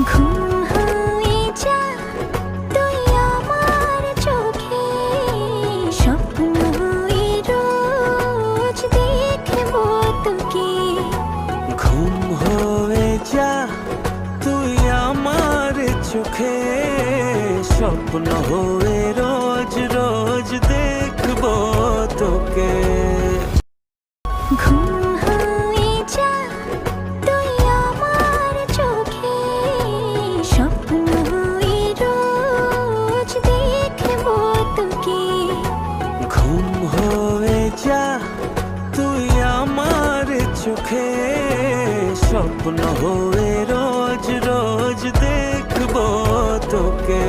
ঘুম হয়ে যা তুই আমার চোখে, স্বপ্ন হয়ে রোজ দেখবো তোকে। ঘুম হয়ে যা তুই আমার চোখে, স্বপ্ন হয়ে রোজ রোজ দেখবো তোকে। ঘুম হয়ে যা তুই আমার চোখে, স্বপ্ন হয়ে রোজ দেখবো তোকে। ঘুম হয়ে যা তুই আমার চোখে, স্বপ্ন হয়ে রোজ রোজ দেখবো তোকে।